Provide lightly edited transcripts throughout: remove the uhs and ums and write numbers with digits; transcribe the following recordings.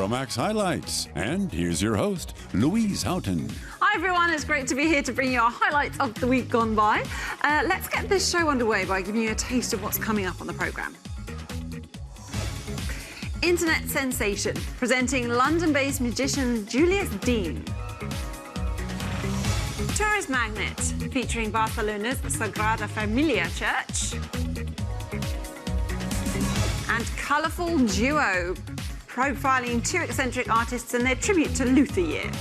Euromaxx highlights. And here's your host, Louise Houghton. Hi everyone, it's great to be here to bring you our highlights of the week gone by. Let's get this show underway by giving you a taste of what's coming up on the programme. Internet sensation, presenting London-based magician Julius Dein. Tourist magnet, featuring Barcelona's Sagrada Familia church. And colourful duo, profiling two eccentric artists and their tribute to Luther Year.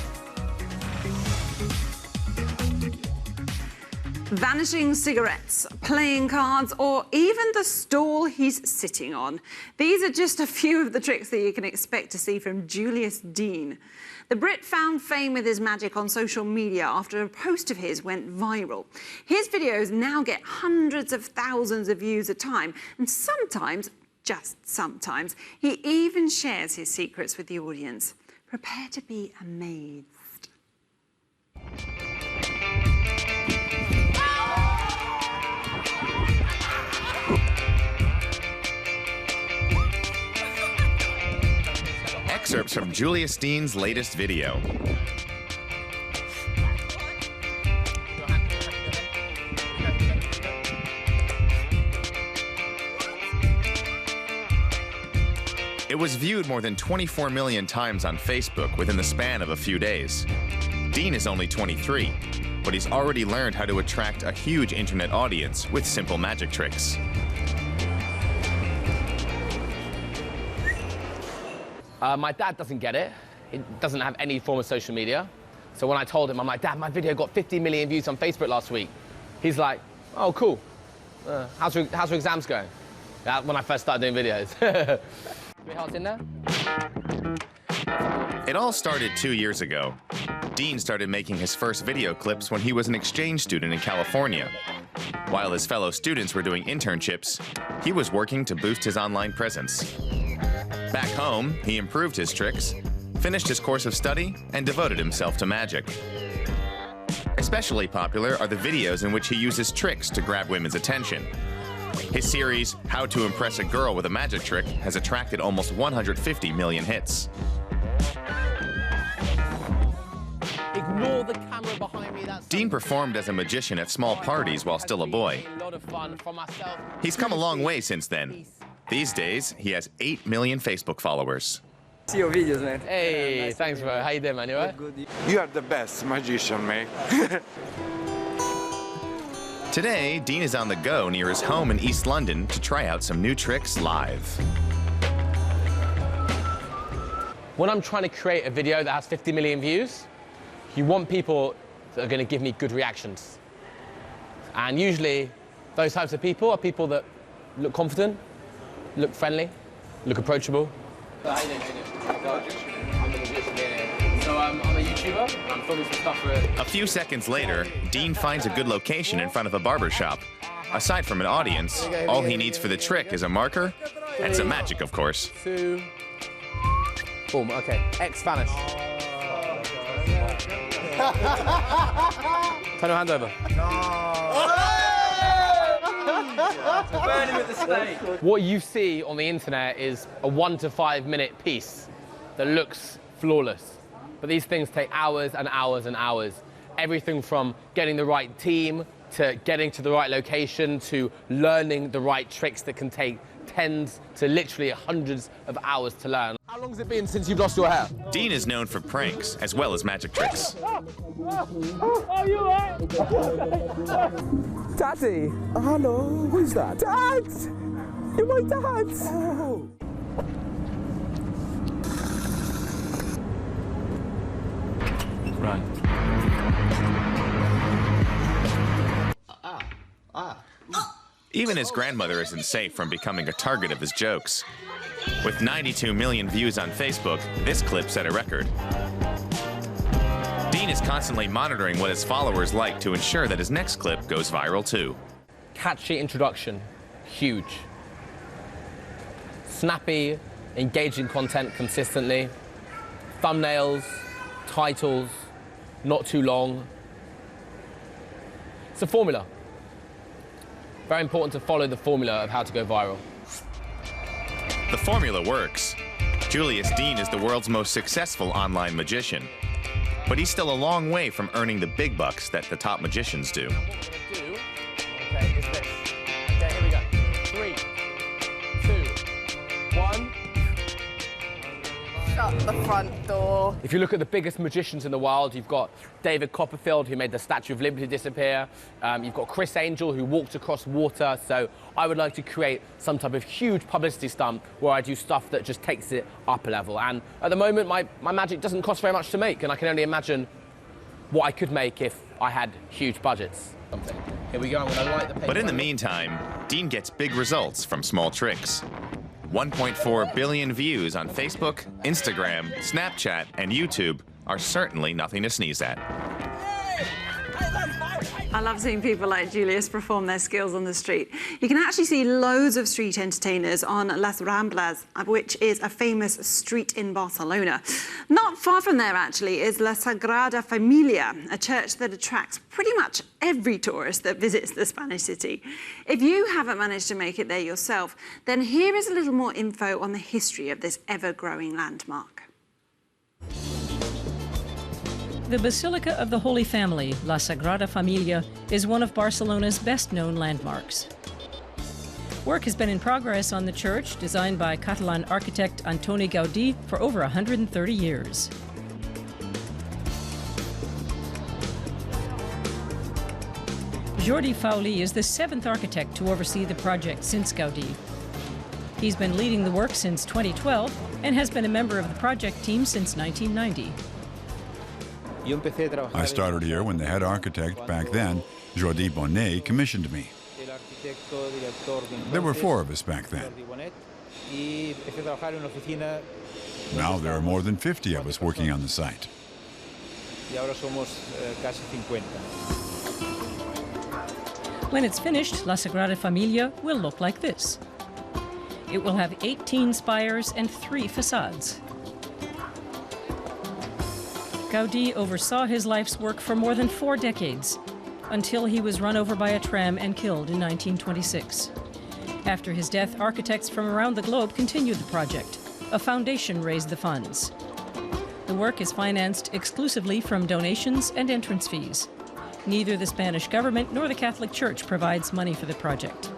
Vanishing cigarettes, playing cards, or even the stool he's sitting on. These are just a few of the tricks that you can expect to see from Julius Dein. The Brit found fame with his magic on social media after a post of his went viral. His videos now get hundreds of thousands of views a time, and sometimes, just sometimes, he even shares his secrets with the audience. Prepare to be amazed. Excerpts from Julius Dein's latest video. It was viewed more than 24 million times on Facebook within the span of a few days. Dein is only 23, but he's already learned how to attract a huge internet audience with simple magic tricks. My dad doesn't get it. He doesn't have any form of social media. So when I told him, I'm like, Dad, my video got 50 million views on Facebook last week. He's like, oh, cool. How's your exams going? When I first started doing videos. Three hearts in there? It all started 2 years ago. Dein started making his first video clips when he was an exchange student in California. While his fellow students were doing internships, he was working to boost his online presence. Back home, he improved his tricks, finished his course of study, and devoted himself to magic. Especially popular are the videos in which he uses tricks to grab women's attention. His series, How to Impress a Girl with a Magic Trick, has attracted almost 150 million hits. Ignore the camera behind me. Dein performed as a magician at small parties while still a boy. He's come a long way since then. These days, he has 8 million Facebook followers. See your videos, man. Hey, thanks, bro. How you doing, man? You alright? Good. You are the best magician, man. Today, Dein is on the go near his home in East London to try out some new tricks live. When I'm trying to create a video that has 50 million views, you want people that are going to give me good reactions. And usually, those types of people are people that look confident, look friendly, look approachable. How you doing? I'm a magician here. So I'm a YouTuber, and I'm filming some stuff for it. A few seconds later, Dein finds a good location in front of a barber shop. Aside from an audience, all he needs for the trick is a marker and some magic, of course. Two. Boom, okay. X vanish. Turn your hand over. What you see on the internet is a 1 to 5 minute piece that looks flawless. But these things take hours and hours and hours. Everything from getting the right team, to getting to the right location, to learning the right tricks that can take tens to literally hundreds of hours to learn. How long has it been since you've lost your hair? Dein is known for pranks as well as magic tricks. Are you alright? Daddy! Hello, who's that? Dad! You're my dad! Oh. Run. Even his grandmother isn't safe from becoming a target of his jokes. With 92 million views on Facebook, this clip set a record. Dein is constantly monitoring what his followers like to ensure that his next clip goes viral too. Catchy introduction, huge. Snappy, engaging content consistently. Thumbnails, titles, not too long. It's a formula. Very important to follow the formula of how to go viral. The formula works. Julius Dein is the world's most successful online magician. But he's still a long way from earning the big bucks that the top magicians do. Okay, is this. Okay, here we go. 3, 2, 1. Shut the front door. If you look at the biggest magicians in the world, you've got David Copperfield, who made the Statue of Liberty disappear. You've got Chris Angel, who walked across water. So I would like to create some type of huge publicity stunt where I do stuff that just takes it up a level. And at the moment, my magic doesn't cost very much to make, and I can only imagine what I could make if I had huge budgets. Here we go, I'm gonna light the paper. But in the meantime, Dein gets big results from small tricks. 1.4 billion views on Facebook, Instagram, Snapchat, and YouTube are certainly nothing to sneeze at. I love seeing people like Julius perform their skills on the street. You can actually see loads of street entertainers on Las Ramblas, which is a famous street in Barcelona. Not far from there, actually, is La Sagrada Familia, a church that attracts pretty much every tourist that visits the Spanish city. If you haven't managed to make it there yourself, then here is a little more info on the history of this ever-growing landmark. The Basilica of the Holy Family, La Sagrada Familia, is one of Barcelona's best-known landmarks. Work has been in progress on the church, designed by Catalan architect Antoni Gaudí, for over 130 years. Jordi Fauli is the 7th architect to oversee the project since Gaudí. He's been leading the work since 2012 and has been a member of the project team since 1990. I started here when the head architect back then, Jordi Dein, commissioned me. There were 4 of us back then. Now there are more than 50 of us working on the site. When it's finished, La Sagrada Familia will look like this. It will have 18 spires and 3 facades. Gaudí oversaw his life's work for more than 4 decades, until he was run over by a tram and killed in 1926. After his death, architects from around the globe continued the project. A foundation raised the funds. The work is financed exclusively from donations and entrance fees. Neither the Spanish government nor the Catholic Church provides money for the project.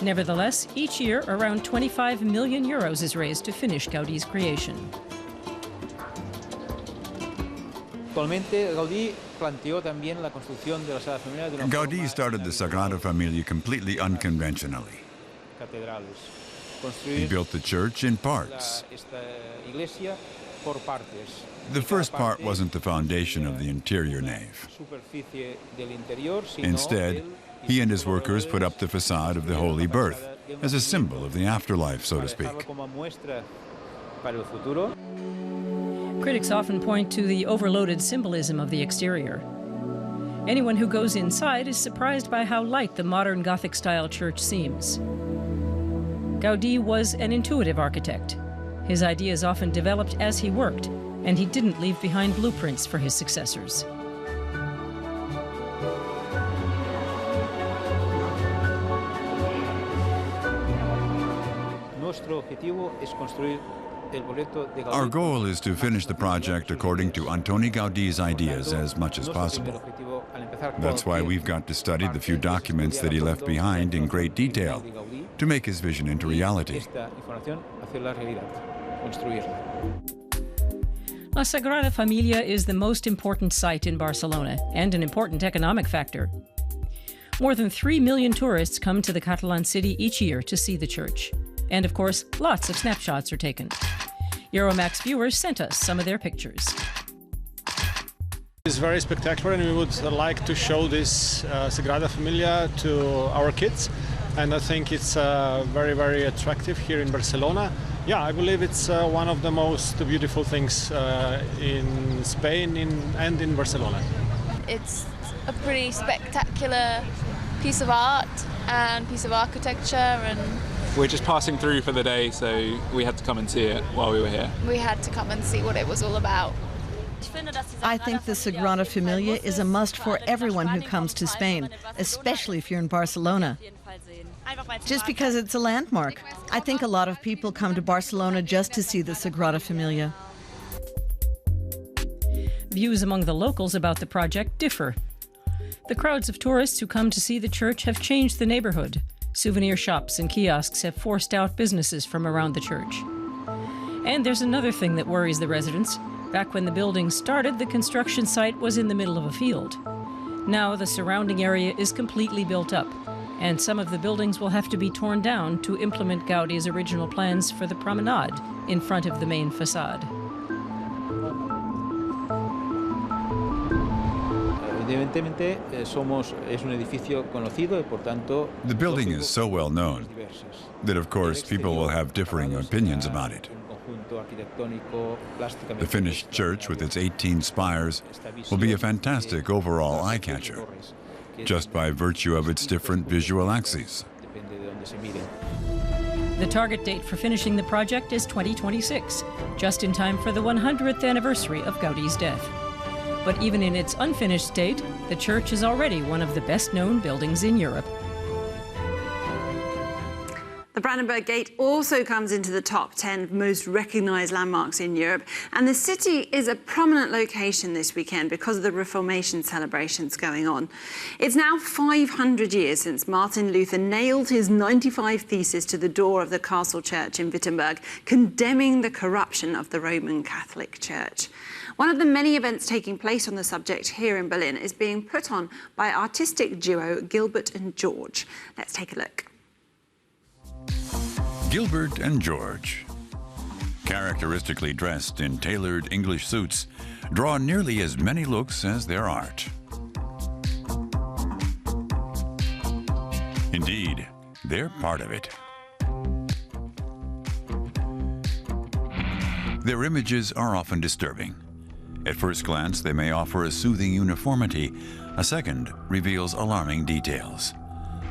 Nevertheless, each year around 25 million euros is raised to finish Gaudí's creation. Gaudí started the Sagrada Familia completely unconventionally. He built the church in parts. The first part wasn't the foundation of the interior nave. Instead, he and his workers put up the facade of the Holy Birth as a symbol of the afterlife, so to speak. Critics often point to the overloaded symbolism of the exterior. Anyone who goes inside is surprised by how light the modern Gothic-style church seems. Gaudí was an intuitive architect. His ideas often developed as he worked, and he didn't leave behind blueprints for his successors. Our goal is to finish the project according to Antoni Gaudí's ideas as much as possible. That's why we've got to study the few documents that he left behind in great detail to make his vision into reality. La Sagrada Familia is the most important site in Barcelona and an important economic factor. More than 3 million tourists come to the Catalan city each year to see the church. And of course, lots of snapshots are taken. Euromaxx viewers sent us some of their pictures. It's very spectacular, and we would like to show this Sagrada Familia to our kids. And I think it's very, very attractive here in Barcelona. Yeah, I believe it's one of the most beautiful things in Spain and in Barcelona. It's a pretty spectacular piece of art and piece of architecture, and we're just passing through for the day, so we had to come and see it while we were here. we had to come and see what it was all about. I think the Sagrada Familia is a must for everyone who comes to Spain, especially if you're in Barcelona. Just because it's a landmark. I think a lot of people come to Barcelona just to see the Sagrada Familia. Views among the locals about the project differ. The crowds of tourists who come to see the church have changed the neighborhood. Souvenir shops and kiosks have forced out businesses from around the church. And there's another thing that worries the residents. Back when the building started, the construction site was in the middle of a field. Now the surrounding area is completely built up, and some of the buildings will have to be torn down to implement Gaudi's original plans for the promenade in front of the main facade. The building is so well known that, of course, people will have differing opinions about it. The finished church with its 18 spires will be a fantastic overall eye-catcher, just by virtue of its different visual axes. The target date for finishing the project is 2026, just in time for the 100th anniversary of Gaudi's death. But even in its unfinished state, the church is already one of the best-known buildings in Europe. The Brandenburg Gate also comes into the top 10 most recognised landmarks in Europe, and the city is a prominent location this weekend because of the Reformation celebrations going on. It's now 500 years since Martin Luther nailed his 95 Theses to the door of the castle church in Wittenberg, condemning the corruption of the Roman Catholic Church. One of the many events taking place on the subject here in Berlin is being put on by artistic duo Gilbert and George. Let's take a look. Gilbert and George, characteristically dressed in tailored English suits, draw nearly as many looks as their art. Indeed, they're part of it. Their images are often disturbing. At first glance, they may offer a soothing uniformity. A second reveals alarming details.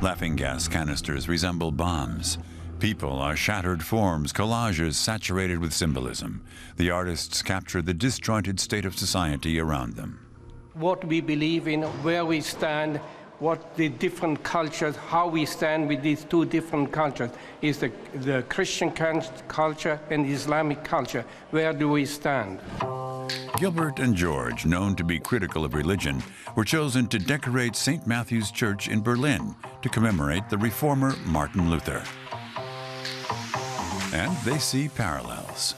Laughing gas canisters resemble bombs. People are shattered forms, collages saturated with symbolism. The artists capture the disjointed state of society around them. What we believe in, where we stand, what the different cultures, how we stand with these two different cultures, is the Christian culture and the Islamic culture. Where do we stand? Gilbert and George, known to be critical of religion, were chosen to decorate St. Matthew's Church in Berlin to commemorate the reformer Martin Luther. And they see parallels.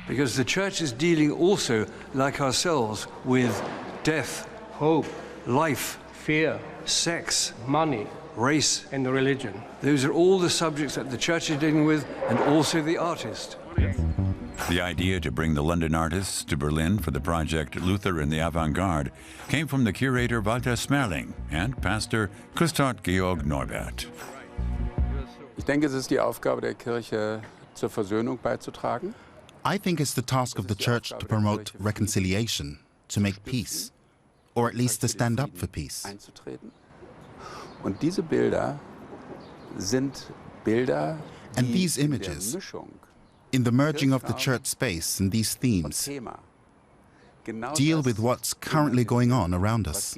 Because the church is dealing also, like ourselves, with death, hope, life, fear, sex, money, race, and religion. Those are all the subjects that the church is dealing with, and also the artist. The idea to bring the London artists to Berlin for the project Luther in the Avant-Garde came from the curator Walter Smerling and pastor Christoph Georg Norbert. Ich denke, es ist die Aufgabe der Kirche, zur Versöhnung beizutragen. I think it's the task of the church to promote reconciliation, to make peace, or at least to stand up for peace. Und diese Bilder sind Bilder, and these images, in the merging of the church space and these themes, deal with what's currently going on around us.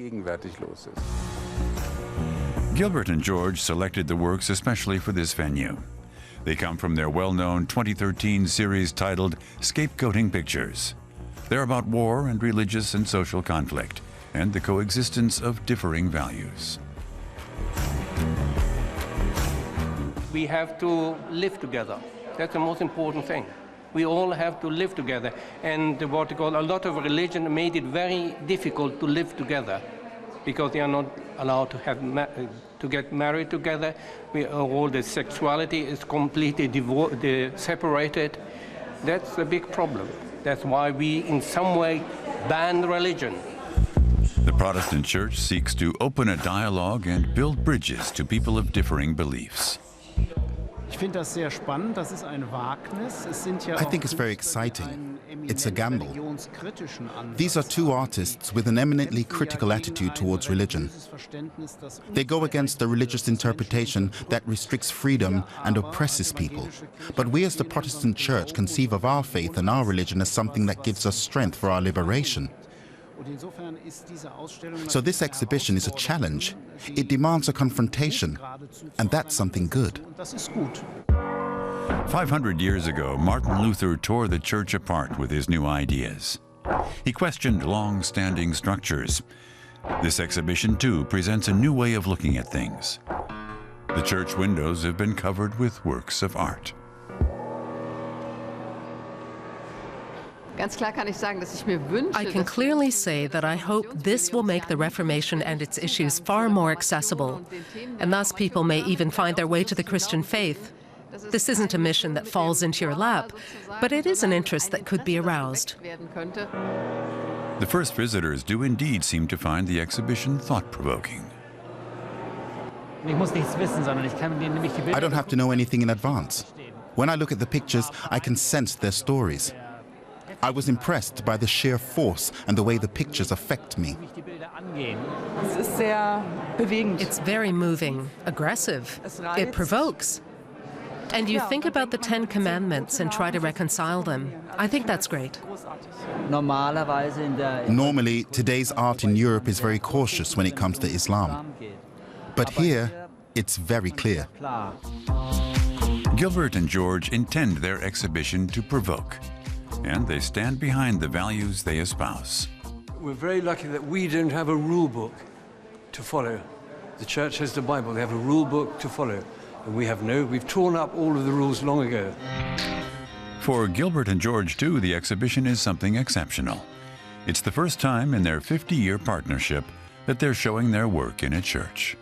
Gilbert and George selected the works especially for this venue. They come from their well-known 2013 series titled Scapegoating Pictures. They're about war and religious and social conflict, and the coexistence of differing values. We have to live together. That's the most important thing. We all have to live together. And what you call a lot of religion made it very difficult to live together because they are not allowed to have to get married together. All the sexuality is completely separated. That's a big problem. That's why we, in some way, ban religion. The Protestant Church seeks to open a dialogue and build bridges to people of differing beliefs. I think it's very exciting. It's a gamble. These are two artists with an eminently critical attitude towards religion. They go against the religious interpretation that restricts freedom and oppresses people. But we as the Protestant Church conceive of our faith and our religion as something that gives us strength for our liberation. So this exhibition is a challenge. It demands a confrontation, and that's something good. 500 years ago, Martin Luther tore the church apart with his new ideas. He questioned long-standing structures. This exhibition, too, presents a new way of looking at things. The church windows have been covered with works of art. I can clearly say that I hope this will make the Reformation and its issues far more accessible, and thus people may even find their way to the Christian faith. This isn't a mission that falls into your lap, but it is an interest that could be aroused. The first visitors do indeed seem to find the exhibition thought-provoking. I don't have to know anything in advance. When I look at the pictures, I can sense their stories. I was impressed by the sheer force and the way the pictures affect me. It's very moving, aggressive. It provokes. And you think about the 10 Commandments and try to reconcile them. I think that's great. Normally, today's art in Europe is very cautious when it comes to Islam. But here, it's very clear. Gilbert and George intend their exhibition to provoke, and they stand behind the values they espouse. We're very lucky that we don't have a rule book to follow. The church has the Bible, they have a rule book to follow. And we've torn up all of the rules long ago. For Gilbert and George, too, the exhibition is something exceptional. It's the first time in their 50-year partnership that they're showing their work in a church.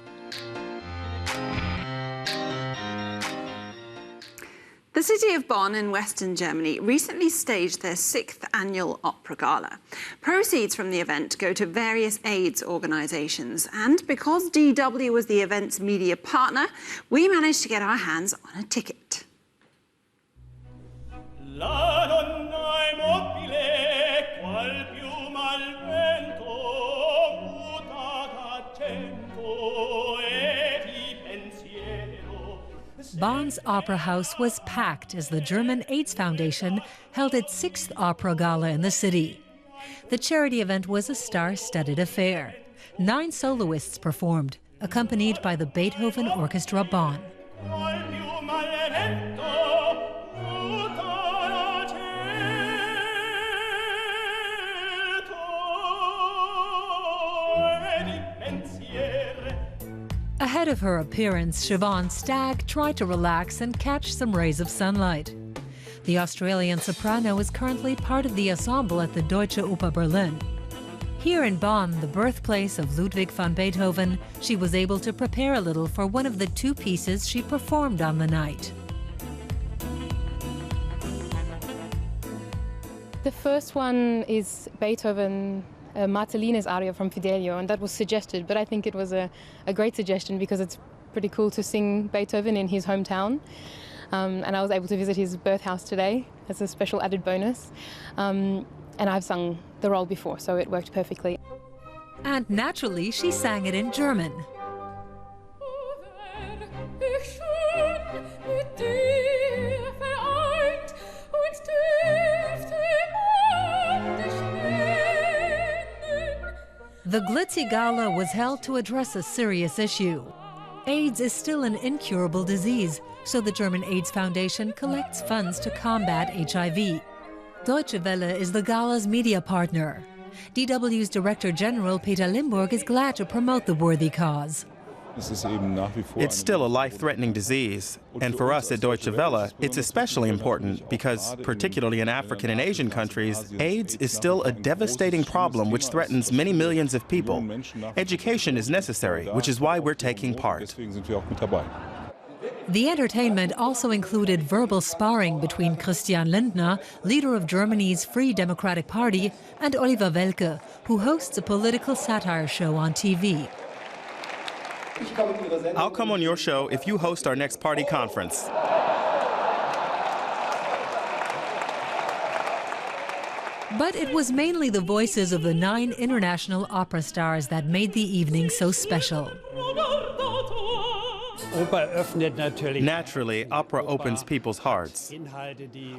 The city of Bonn in Western Germany recently staged their 6th annual opera gala. Proceeds from the event go to various AIDS organisations, and because DW was the event's media partner, we managed to get our hands on a ticket. Bonn's Opera House was packed as the German AIDS Foundation held its 6th opera gala in the city. The charity event was a star-studded affair. 9 soloists performed, accompanied by the Beethoven Orchestra Bonn. Ahead of her appearance, Siobhan Stagg tried to relax and catch some rays of sunlight. The Australian soprano is currently part of the ensemble at the Deutsche Oper Berlin. Here in Bonn, the birthplace of Ludwig van Beethoven, she was able to prepare a little for one of the 2 pieces she performed on the night. The first one is Beethoven Marcellina's aria from Fidelio, and that was suggested, but I think it was a great suggestion because it's pretty cool to sing Beethoven in his hometown. And I was able to visit his birth house today as a special added bonus. And I've sung the role before, so it worked perfectly. And naturally, she sang it in German. The Glitzy Gala was held to address a serious issue. AIDS is still an incurable disease, so the German AIDS Foundation collects funds to combat HIV. Deutsche Welle is the gala's media partner. DW's Director General Peter Limburg is glad to promote the worthy cause. It's still a life-threatening disease, and for us at Deutsche Welle, it's especially important because, particularly in African and Asian countries, AIDS is still a devastating problem which threatens many millions of people. Education is necessary, which is why we're taking part. The entertainment also included verbal sparring between Christian Lindner, leader of Germany's Free Democratic Party, and Oliver Welke, who hosts a political satire show on TV. I'll come on your show if you host our next party conference. But it was mainly the voices of the 9 international opera stars that made the evening so special. Naturally, opera opens people's hearts.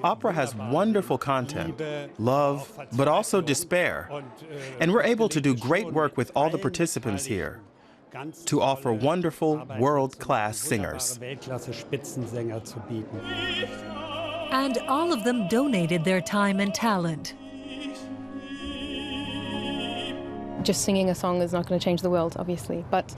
Opera has wonderful content, love, but also despair. And we're able to do great work with all the participants here to offer wonderful, world-class singers. And all of them donated their time and talent. Just singing a song is not going to change the world, obviously, but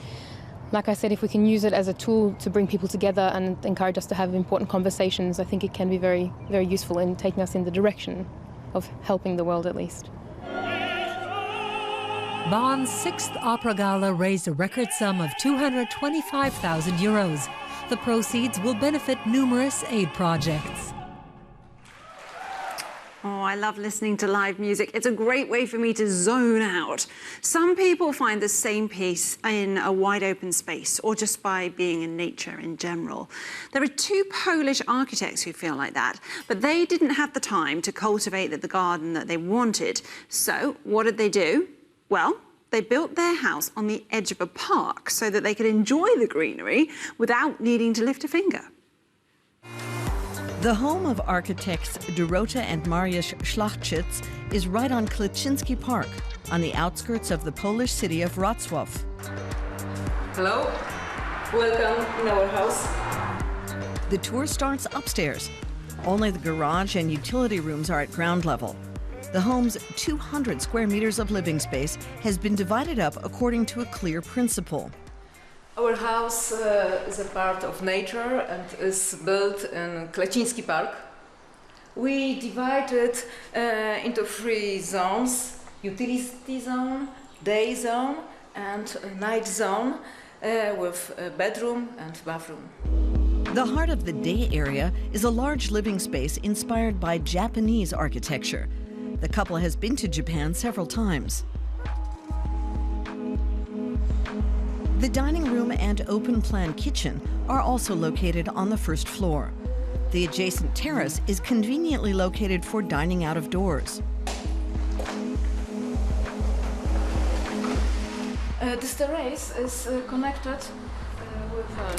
like I said, if we can use it as a tool to bring people together and encourage us to have important conversations, I think it can be very, very useful in taking us in the direction of helping the world at least. Bonn's 6th opera gala raised a record sum of €225,000. The proceeds will benefit numerous aid projects. Oh, I love listening to live music. It's a great way for me to zone out. Some people find the same peace in a wide open space or just by being in nature in general. There are 2 Polish architects who feel like that, but they didn't have the time to cultivate the garden that they wanted. So what did they do? Well, they built their house on the edge of a park so that they could enjoy the greenery without needing to lift a finger. The home of architects Dorota and Mariusz Szlachcic is right on Kleczyński Park, on the outskirts of the Polish city of Wrocław. Hello, welcome in our house. The tour starts upstairs. Only the garage and utility rooms are at ground level. The home's 200 square meters of living space has been divided up according to a clear principle. Our house is a part of nature and is built in Kleczyński Park. We divide it into 3 zones: utility zone, day zone, and night zone, with a bedroom and bathroom. The heart of the day area is a large living space inspired by Japanese architecture. The couple has been to Japan several times. The dining room and open-plan kitchen are also located on the first floor. The adjacent terrace is conveniently located for dining out of doors. This terrace is connected with a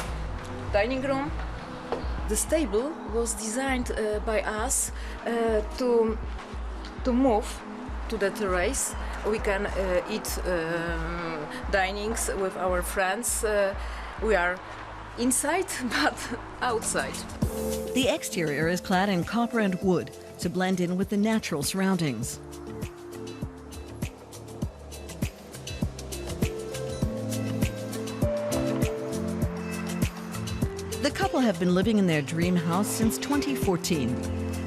dining room. This table was designed by us to move to the terrace. We can eat dinings with our friends. We are inside, but outside. The exterior is clad in copper and wood to blend in with the natural surroundings. The couple have been living in their dream house since 2014.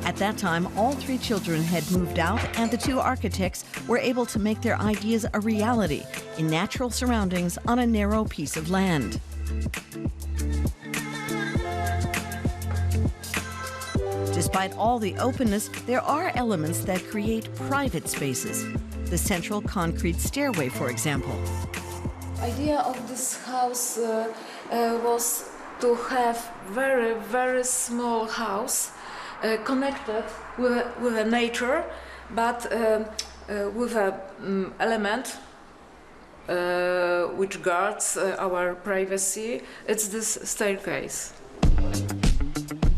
At that time, all 3 children had moved out, and the 2 architects were able to make their ideas a reality in natural surroundings on a narrow piece of land. Despite all the openness, there are elements that create private spaces. The central concrete stairway, for example. The idea of this house was to have very, very small house connected with nature, but with an element which guards our privacy. It's this staircase.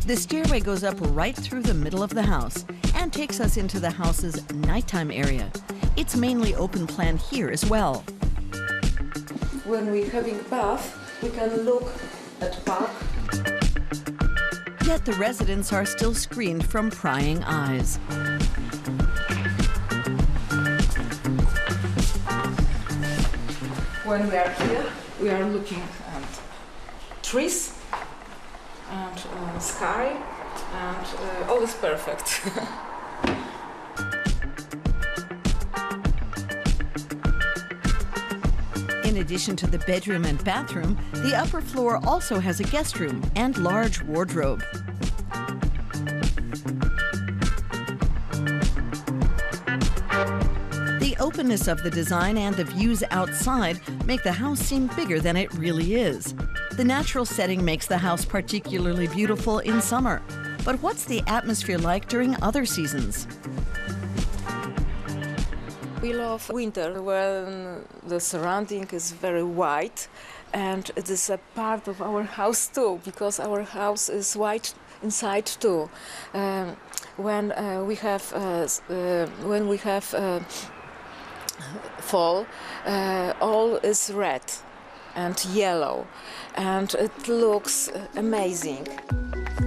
The stairway goes up right through the middle of the house and takes us into the house's nighttime area. It's mainly open plan here as well. When we're having a bath, we can look at park. Yet the residents are still screened from prying eyes. When we are here, we are looking at trees and sky, and all is perfect. In addition to the bedroom and bathroom, the upper floor also has a guest room and large wardrobe. The openness of the design and the views outside make the house seem bigger than it really is. The natural setting makes the house particularly beautiful in summer. But what's the atmosphere like during other seasons? We love winter when the surrounding is very white, and it is a part of our house too, because our house is white inside too. When we have fall, all is red and yellow, and it looks amazing.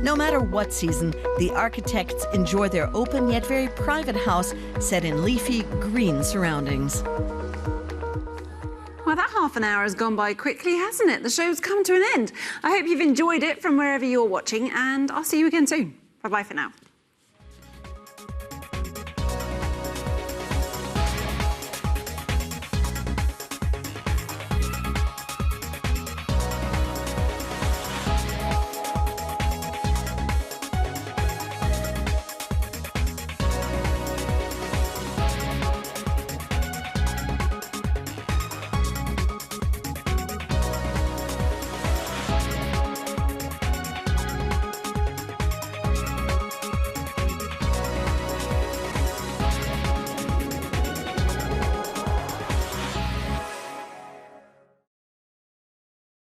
No matter what season, the architects enjoy their open yet very private house set in leafy, green surroundings. Well, that half an hour has gone by quickly, hasn't it? The show's come to an end. I hope you've enjoyed it from wherever you're watching, and I'll see you again soon. Bye-bye for now.